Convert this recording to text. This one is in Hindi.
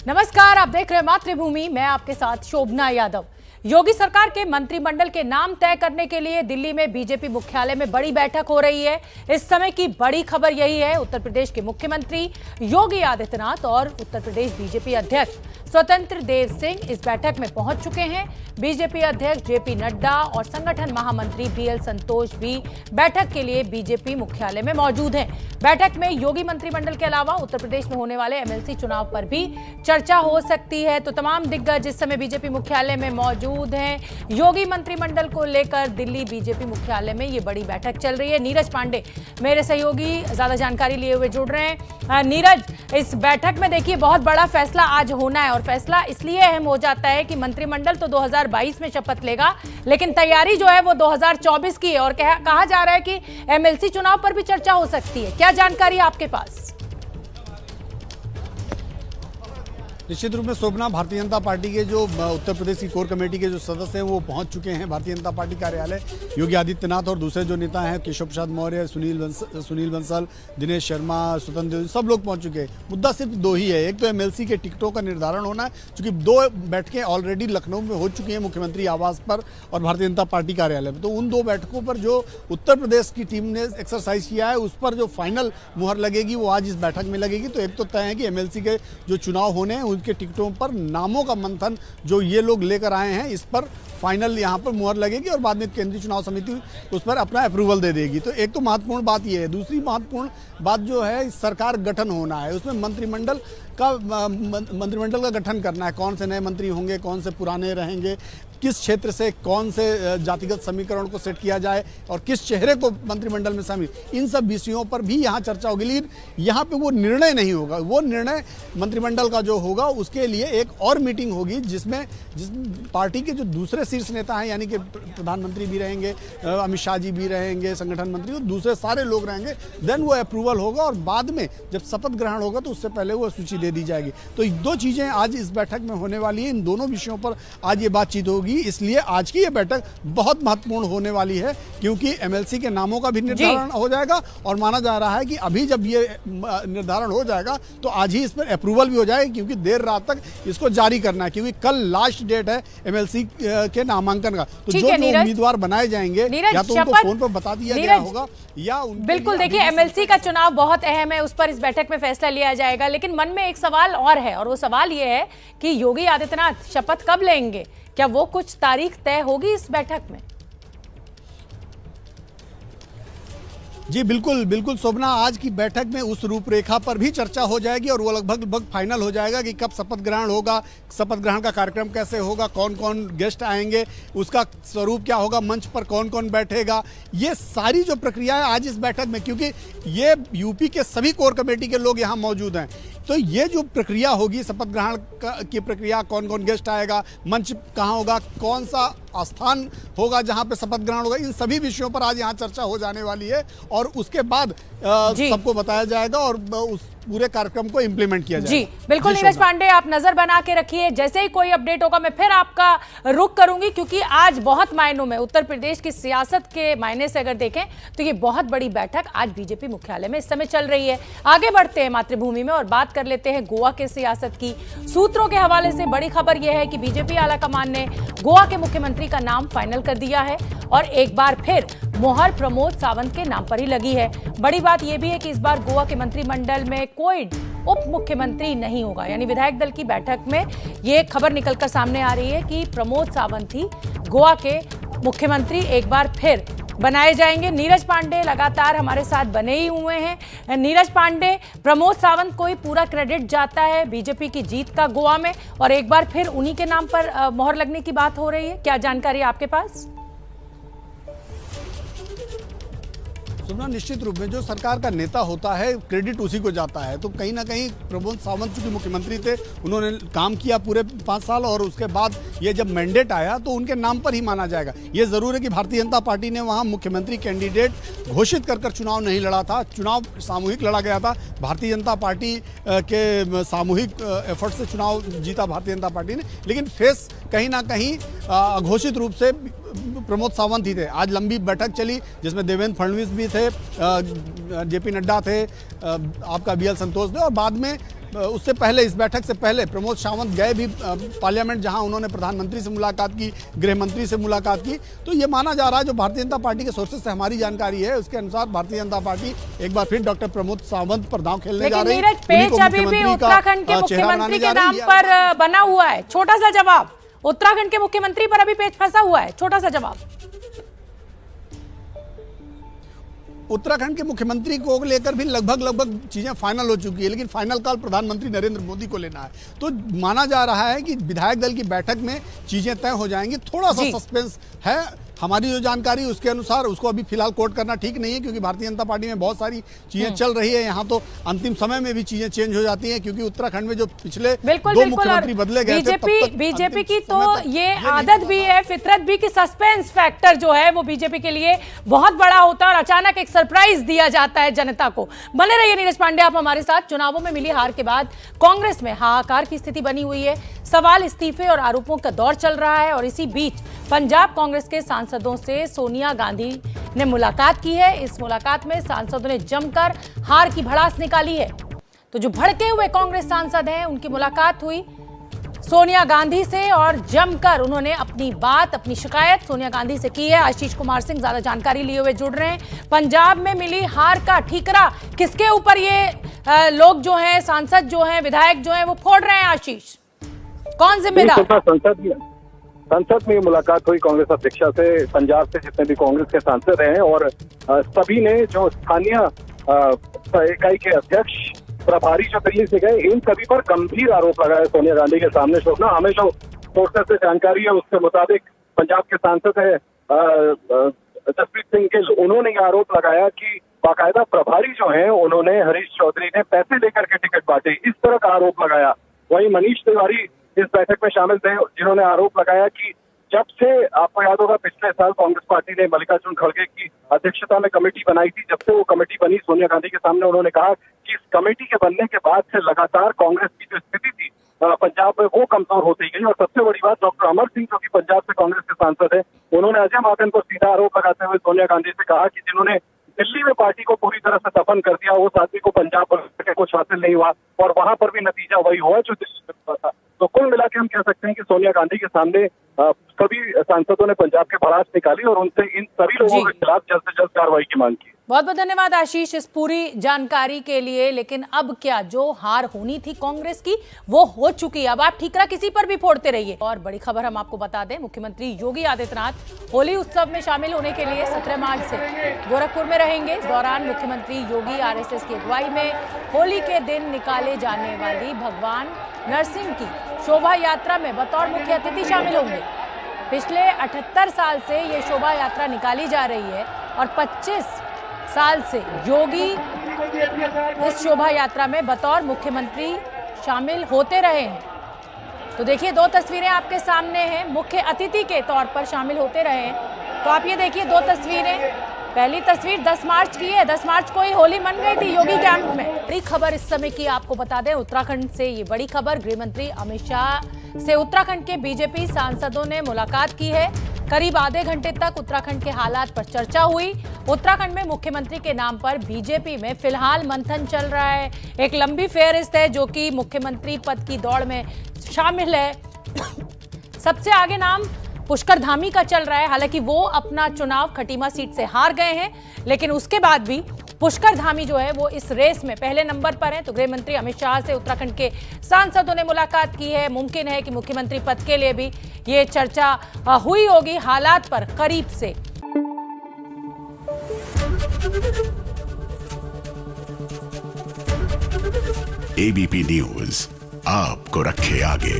नमस्कार, आप देख रहे हैं मातृभूमि। मैं आपके साथ शोभना यादव। योगी सरकार के मंत्रिमंडल के नाम तय करने के लिए दिल्ली में बीजेपी मुख्यालय में बड़ी बैठक हो रही है। इस समय की बड़ी खबर यही है, उत्तर प्रदेश के मुख्यमंत्री योगी आदित्यनाथ और उत्तर प्रदेश बीजेपी अध्यक्ष स्वतंत्र देव सिंह इस बैठक में पहुंच चुके हैं। बीजेपी अध्यक्ष जेपी नड्डा और संगठन महामंत्री बीएल संतोष भी बैठक के लिए बीजेपी मुख्यालय में मौजूद हैं। बैठक में योगी मंत्रिमंडल के अलावा उत्तर प्रदेश में होने वाले एमएलसी चुनाव पर भी चर्चा हो सकती है। तो तमाम दिग्गज इस समय बीजेपी मुख्यालय में मौजूद हैं। योगी मंत्रिमंडल को लेकर दिल्ली बीजेपी मुख्यालय में ये बड़ी बैठक चल रही है। नीरज पांडे मेरे सहयोगी ज्यादा जानकारी लिए हुए जुड़ रहे हैं। नीरज, इस बैठक में देखिए बहुत बड़ा फैसला आज होना है और फैसला इसलिए अहम हो जाता है कि मंत्रिमंडल तो 2022 में शपथ लेगा, लेकिन तैयारी जो है वो 2024 की है और कहा जा रहा है कि एमएलसी चुनाव पर भी चर्चा हो सकती है। क्या जानकारी है आपके पास? निश्चित रूप में शोभना, भारतीय जनता पार्टी के जो उत्तर प्रदेश की कोर कमेटी के जो सदस्य हैं वो पहुंच चुके हैं भारतीय जनता पार्टी कार्यालय। योगी आदित्यनाथ और दूसरे जो नेता हैं केशव प्रसाद मौर्य, सुनील बंसल, दिनेश शर्मा, स्वतंत्र देव, सब लोग पहुंच चुके हैं। मुद्दा सिर्फ दो ही है, एक तो एमएलसी के टिकटों का निर्धारण होना है, क्योंकि दो बैठकें ऑलरेडी लखनऊ में हो चुकी हैं, मुख्यमंत्री आवास पर और भारतीय जनता पार्टी कार्यालय में। तो उन दो बैठकों पर जो उत्तर प्रदेश की टीम ने एक्सरसाइज किया है उस पर जो फाइनल मुहर लगेगी वो आज इस बैठक में लगेगी। तो एक तो तय है कि एमएलसी के जो चुनाव होने हैं उनके टिकटों पर नामों का मंथन जो ये लोग लेकर आए हैं इस पर फाइनल यहाँ पर मुहर लगेगी और बाद में केंद्रीय चुनाव समिति उस पर अपना अप्रूवल दे देगी। तो एक तो महत्वपूर्ण बात ये है। दूसरी महत्वपूर्ण बात जो है, सरकार गठन होना है, उसमें मंत्रिमंडल का गठन करना है। कौन से नए मंत्री होंगे, कौन से पुराने रहेंगे, किस क्षेत्र से कौन से जातिगत समीकरण को सेट किया जाए और किस चेहरे को मंत्रिमंडल में शामिल, इन सब विषयों पर भी यहाँ चर्चा होगी। लेकिन यहाँ पे वो निर्णय नहीं होगा। वो निर्णय मंत्रिमंडल का जो होगा उसके लिए एक और मीटिंग होगी जिस पार्टी के जो दूसरे शीर्ष नेता हैं, यानी कि प्रधानमंत्री भी रहेंगे, अमित शाह जी भी रहेंगे, संगठन मंत्री और दूसरे सारे लोग रहेंगे। देन वो अप्रूवल होगा और बाद में जब शपथ ग्रहण होगा तो उससे पहले वो सूची दे दी जाएगी। तो दो चीज़ें आज इस बैठक में होने वाली है। इन दोनों विषयों पर आज ये बातचीत होगी। इसलिए आज की ये बैठक बहुत महत्वपूर्ण होने वाली है, क्योंकि एमएलसी के नामों का भी निर्धारण हो जाएगा और माना जा रहा है कि अभी जब ये निर्धारण हो जाएगा तो आज ही इस पर अप्रूवल भी हो जाएगा, क्योंकि देर रात तक इसको जारी करना है, क्योंकि कल लास्ट डेट है एमएलसी के नामांकन का। तो जो उम्मीदवार बनाए जाएंगे या तो उनको फोन पर बता दिया गया होगा या बिल्कुल। देखिए, एमएलसी का चुनाव बहुत अहम है, उस पर इस बैठक में फैसला लिया जाएगा। लेकिन मन में एक सवाल और है और वो सवाल ये है कि योगी आदित्यनाथ शपथ कब लेंगे? क्या वो कुछ तारीख तय होगी इस बैठक में? जी बिल्कुल शोभना, आज की बैठक में उस रूपरेखा पर भी चर्चा हो जाएगी और वो लगभग फाइनल हो जाएगा कि कब शपथ ग्रहण होगा, शपथ ग्रहण का कार्यक्रम कैसे होगा, कौन कौन गेस्ट आएंगे, उसका स्वरूप क्या होगा, मंच पर कौन कौन बैठेगा। ये सारी जो प्रक्रिया है आज इस बैठक में, क्योंकि ये यूपी के सभी कोर कमेटी के लोग यहाँ मौजूद हैं, तो ये जो प्रक्रिया होगी शपथ ग्रहण की प्रक्रिया, कौन कौन गेस्ट आएगा, मंच कहाँ होगा, कौन सा स्थान होगा जहाँ पे शपथ ग्रहण होगा, इन सभी विषयों पर आज यहाँ चर्चा हो जाने वाली है और उसके बाद सबको बताया जाएगा और उस पूरे कार्यक्रम को इंप्लीमेंट किया जाएगा। जी बिल्कुल नीरज पांडे, आप नजर बना के रखिए। जैसे ही कोई अपडेट होगा मैं फिर आपका रुख करूंगी, क्योंकि आज बहुत मायनों में उत्तर प्रदेश की सियासत के मायने से अगर देखें तो ये बहुत बड़ी बैठक आज बीजेपी मुख्यालय में इस समय चल रही है। आगे बढ़ते हैं मातृभूमि में और बात कर लेते हैं गोवा के सियासत की। सूत्रों के हवाले से बड़ी खबर यह है कि बीजेपी आलाकमान ने गोवा के मुख्यमंत्री का नाम फाइनल कर दिया है और एक बार फिर मोहर प्रमोद सावंत के नाम पर ही लगी है। बड़ी बात यह भी है कि इस बार गोवा के मंत्रिमंडल में कोई उप मुख्यमंत्री नहीं होगा, यानी विधायक दल की बैठक में यह खबर निकलकर सामने आ रही है कि प्रमोद सावंत ही गोवा के मुख्यमंत्री एक बार फिर बनाए जाएंगे। नीरज पांडे लगातार हमारे साथ बने ही हुए हैं। नीरज पांडे, प्रमोद सावंत को ही पूरा क्रेडिट जाता है बीजेपी की जीत का गोवा में और एक बार फिर उन्हीं के नाम पर मोहर लगने की बात हो रही है। क्या जानकारी है आपके पास? सुनना, निश्चित रूप में जो सरकार का नेता होता है क्रेडिट उसी को जाता है। तो कहीं ना कहीं प्रमोद सावंत चूंकि मुख्यमंत्री थे, उन्होंने काम किया पूरे 5 साल और उसके बाद ये जब मैंडेट आया तो उनके नाम पर ही माना जाएगा। ये जरूर है कि भारतीय जनता पार्टी ने वहाँ मुख्यमंत्री कैंडिडेट घोषित कर चुनाव नहीं लड़ा था, चुनाव सामूहिक लड़ा गया था। भारतीय जनता पार्टी के सामूहिक एफर्ट से चुनाव जीता भारतीय जनता पार्टी ने, लेकिन फेस कहीं ना कहीं घोषित रूप से प्रमोद सावंत ही थे। आज लंबी बैठक चली जिसमें देवेंद्र फडणवीस भी थे, जेपी नड्डा थे, आपका BL संतोष थे, और बाद में उससे पहले, इस बैठक से पहले प्रमोद सावंत गए भी पार्लियामेंट, जहां उन्होंने प्रधानमंत्री से मुलाकात की, गृह मंत्री से मुलाकात की। तो ये माना जा रहा है, जो भारतीय जनता पार्टी के सोर्सेज से हमारी जानकारी है उसके अनुसार, भारतीय जनता पार्टी एक बार फिर डॉक्टर प्रमोद सावंत पर दांव खेलने जा रही है। नीरज, पेच अभी भी उत्तराखंड के मुख्यमंत्री के नाम पर बना हुआ है। छोटा सा जवाब, उत्तराखंड के मुख्यमंत्री पर अभी पेच फंसा हुआ है, छोटा सा जवाब। उत्तराखंड के मुख्यमंत्री को लेकर भी लगभग चीजें फाइनल हो चुकी है, लेकिन फाइनल कॉल प्रधानमंत्री नरेंद्र मोदी को लेना है। तो माना जा रहा है कि विधायक दल की बैठक में चीजें तय हो जाएंगी। थोड़ा सा सस्पेंस है, हमारी जो जानकारी उसके अनुसार उसको अभी फिलहाल कोट करना ठीक नहीं है, क्योंकि भारतीय जनता पार्टी में बहुत सारी चीजें चल रही है। यहाँ तो अंतिम समय में भी चीजें चेंज हो जाती हैं, क्योंकि उत्तराखंड में जो पिछले दो मुख्यमंत्री बदले गए थे, बीजेपी की तो ये आदत भी है, फितरत भी, कि सस्पेंस फैक्टर जो है वो बीजेपी के लिए बहुत बड़ा होता है और अचानक एक सरप्राइज दिया जाता है जनता को। बने रहिए नीरज पांडे आप हमारे साथ। चुनावों में मिली हार के बाद कांग्रेस में हाहाकार की स्थिति बनी हुई है। सवाल, इस्तीफे और आरोपों का दौर चल रहा है, और इसी बीच पंजाब कांग्रेस के सांसदों से सोनिया गांधी ने मुलाकात की है। इस मुलाकात में सांसदों ने जमकर हार की भड़ास निकाली है। तो जो भड़के हुए कांग्रेस सांसद हैं, उनकी मुलाकात हुई सोनिया गांधी से और जमकर उन्होंने अपनी बात, अपनी शिकायत सोनिया गांधी से की है। आशीष कुमार सिंह ज्यादा जानकारी लिए हुए जुड़ रहे हैं। पंजाब में मिली हार का ठीकरा किसके ऊपर ये लोग जो हैं, सांसद जो हैं, विधायक जो हैं, वो फोड़ रहे हैं? आशीष, कौन जिम्मेदार? संसद में मुलाकात हुई कांग्रेस अध्यक्षा से, पंजाब से जितने भी कांग्रेस के सांसद हैं, और सभी ने जो स्थानीय इकाई के अध्यक्ष, प्रभारी जो दिल्ली से गए, इन सभी पर गंभीर आरोप लगाए सोनिया गांधी के सामने। शोभना, हमें जो सोर्सेस से जानकारी है उसके मुताबिक पंजाब के सांसद है जसप्रीत सिंह गिल, उन्होंने ये आरोप लगाया कि बाकायदा प्रभारी जो हैं उन्होंने हरीश चौधरी ने पैसे लेकर के टिकट बांटे, इस तरह का आरोप लगाया। वहीं मनीष तिवारी इस बैठक में शामिल थे, जिन्होंने आरोप लगाया कि जब से, आपको याद होगा, पिछले साल कांग्रेस पार्टी ने मल्लिकार्जुन खड़गे की अध्यक्षता में कमेटी बनाई थी। जब से वो कमेटी बनी, सोनिया गांधी के सामने उन्होंने कहा कि इस कमेटी के बनने के बाद से लगातार कांग्रेस की जो स्थिति थी पंजाब में, वो कमजोर होती गई। और सबसे बड़ी बात, डॉक्टर अमर सिंह जो कि पंजाब से कांग्रेस के सांसद है, उन्होंने अजय माकन को सीधा आरोप लगाते हुए सोनिया गांधी से कहा कि जिन्होंने दिल्ली में पार्टी को पूरी तरह से दफन कर दिया, उस आदमी को पंजाब में कुछ हासिल नहीं हुआ, और वहां पर भी नतीजा वही हुआ जो दिल्ली में हुआ था। तो कुल मिला के हम कह सकते हैं कि सोनिया गांधी के सामने सभी सांसदों ने पंजाब के भड़ास निकाली और उनसे इन सभी लोगों के खिलाफ जल्द से जल्द कार्रवाई की मांग की। बहुत बहुत धन्यवाद आशीष इस पूरी जानकारी के लिए। लेकिन अब क्या, जो हार होनी थी कांग्रेस की वो हो चुकी है। अब आप ठीकरा किसी पर भी फोड़ते रहिए। और बड़ी खबर हम आपको बता दें, मुख्यमंत्री योगी आदित्यनाथ होली उत्सव में शामिल होने के लिए 17 मार्च से गोरखपुर में रहेंगे। इस दौरान मुख्यमंत्री योगी RSS की अगुवाई में होली के दिन निकाले जाने वाली भगवान नरसिंह की शोभा यात्रा में बतौर मुख्य अतिथि शामिल होंगे। पिछले 78 साल से ये शोभा यात्रा निकाली जा रही है और 25 साल से योगी इस शोभा यात्रा में बतौर मुख्यमंत्री शामिल होते रहे हैं। तो देखिए, दो तस्वीरें आपके सामने हैं, मुख्य अतिथि के तौर पर शामिल होते रहे हैं। तो आप ये देखिए, दो तस्वीरें। पहली तस्वीर 10 मार्च की है। 10 मार्च को ही होली मन गई थी योगी कैंप में। बड़ी खबर इस समय की आपको बता दें, उत्तराखंड से ये बड़ी खबर। गृह मंत्री अमित शाह से उत्तराखंड के बीजेपी सांसदों ने मुलाकात की है। करीब आधे घंटे तक उत्तराखंड के हालात पर चर्चा हुई। उत्तराखंड में मुख्यमंत्री के नाम पर बीजेपी में फिलहाल मंथन चल रहा है। एक लंबी फेहरिस्त है जो कि मुख्यमंत्री पद की दौड़ में शामिल है। सबसे आगे नाम पुष्कर धामी का चल रहा है। हालांकि वो अपना चुनाव खटीमा सीट से हार गए हैं, लेकिन उसके बाद भी पुष्कर धामी जो है वो इस रेस में पहले नंबर पर है। तो गृह मंत्री अमित शाह से उत्तराखंड के सांसदों ने मुलाकात की है। मुमकिन है कि मुख्यमंत्री पद के लिए भी ये चर्चा हुई होगी हालात पर करीब से। ABP न्यूज आपको रखे आगे।